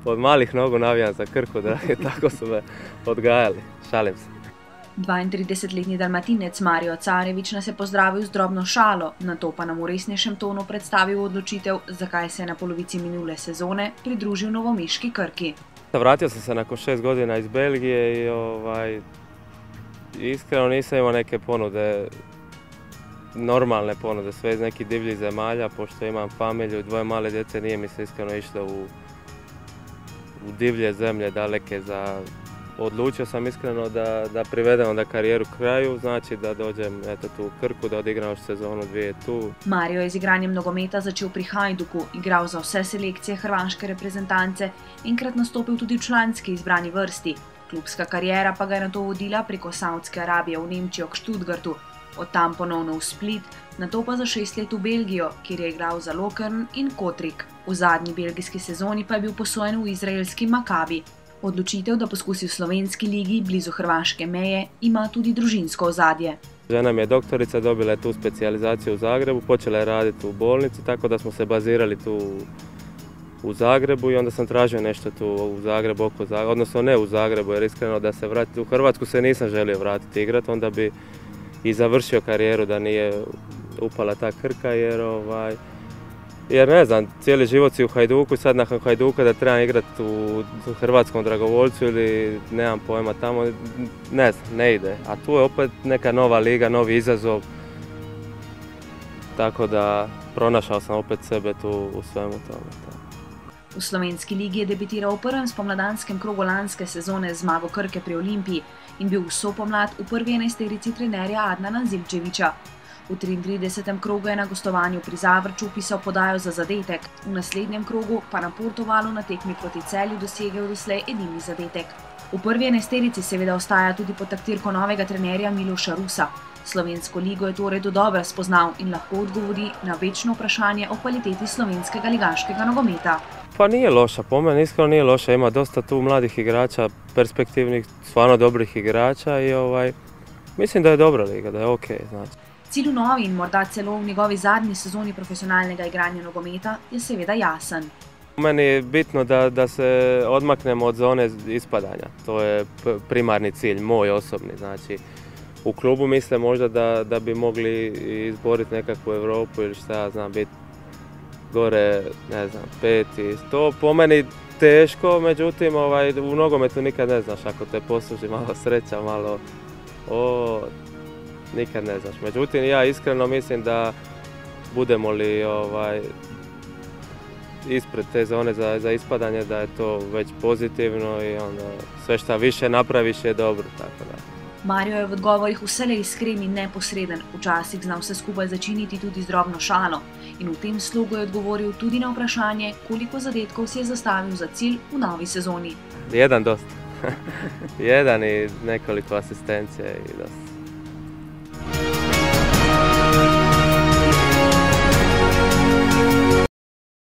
od malih nogu navijam za Krku, dragi, tako su me odgajali, šalim se. 32-letni Dalmatinec Mario Carević nas je pozdravil z drobno šalo, nato pa nam v resnejšem tonu predstavil odločitev, zakaj se je na polovici minule sezone pridružil novomeški Krki. Vratio sam se nakon 6 godina iz Belgije i iskreno nisam imao neke ponude, normalne ponude, sve iz nekih divljih zemalja, pošto imam familiju i 2 male djece, nije mi se iskreno išlo u divlje zemlje daleke za... Odlučio sam iskreno da privedem onda karijeru kraju, znači da dođem tu u Krku, da odigram još sezonu 2 tu. Mario je z igranjem nogometa začel pri Hajduku, igral za vse selekcije hrvaške reprezentance, enkrat nastopil tudi v članski izbrani vrsti. Klubska kariera pa ga je nato vodila preko Saudske Arabije v Nemčijo k Stuttgartu, od tam ponovno v Split, nato pa za 6 let v Belgijo, kjer je igral za Lokeren in Kortrijk. V zadnji belgijski sezoni pa je bil posojen v izraelski Makabi. Odločitev, da poskusi v slovenski ligi blizu hrvaške meje, ima tudi družinsko ozadje. Žena mi je doktorica, dobila je tu specijalizaciju u Zagrebu, počela je raditi u bolnici, tako da smo se bazirali tu u Zagrebu i onda sam tražio nešto tu u Zagrebu, oko Zagreba, odnosno ne u Zagrebu, jer iskreno da se vratiti u Hrvatsku se nisam želio vratiti igrati, onda bi i završio karijeru da nije upala ta Krka, jer ne znam, cijeli život si u Hajduku i sad nakon Hajduka da trebam igrati u hrvatskom Dragovoljcu ili nemam pojma tamo, ne znam, ne ide. A tu je opet neka nova liga, novi izazov, tako da pronašao sam opet sebe tu u svemu tome. V slovenski ligi je debitiral v prvem spomladanskem krogu lanske sezone z zmago Krke pri Olimpiji in bil vso pomlad v prvi 11-terici trenerja Adnana Zivčevića. V 33. krogu je na gostovanju pri Zavrču vpisal podajo za zadetek, v naslednjem krogu pa na Portugalu na tekmi proti Celju dosegel doslej edini zadetek. V prvi 11-terici seveda ostaja tudi pod taktirko novega trenerja Miloša Rusa. Slovensko ligo je torej dodobra spoznal in lahko odgovori na večno vprašanje o kvaliteti slovenskega ligaškega nogometa. Pa nije loša, po meni iskreno nije loša, ima dosta tu mladih igrača, perspektivnih, stvarno dobrih igrača i mislim da je dobra liga, da je okej, znači. Cilj v novi in morda celo v njegovi zadnji sezoni profesionalnega igranja nogometa je seveda jasen. Meni je bitno da se odmaknemo od zone ispadanja, to je primarni cilj, moj osobni, znači. U klubu mislim možda da bi mogli izboriti nekakvu Europu ili šta ja znam, biti gore, ne znam, 5. To po meni teško, međutim u nogometu nikad ne znaš, ako te posluži malo sreća, malo nikad ne znaš. Međutim, ja iskreno mislim da budemo li ispred te zone za ispadanje, da je to već pozitivno i onda sve šta više napraviš je dobro, tako da. Mario je v odgovorih vselej iskren in neposreden, včasih zna vse skupaj začiniti tudi z drobno šalo in v tem slogu je odgovoril tudi na vprašanje, koliko zadetkov si je zastavil za cilj v novi sezoni. Jedan dosta. Jedan i nekoliko asistencije i dosta.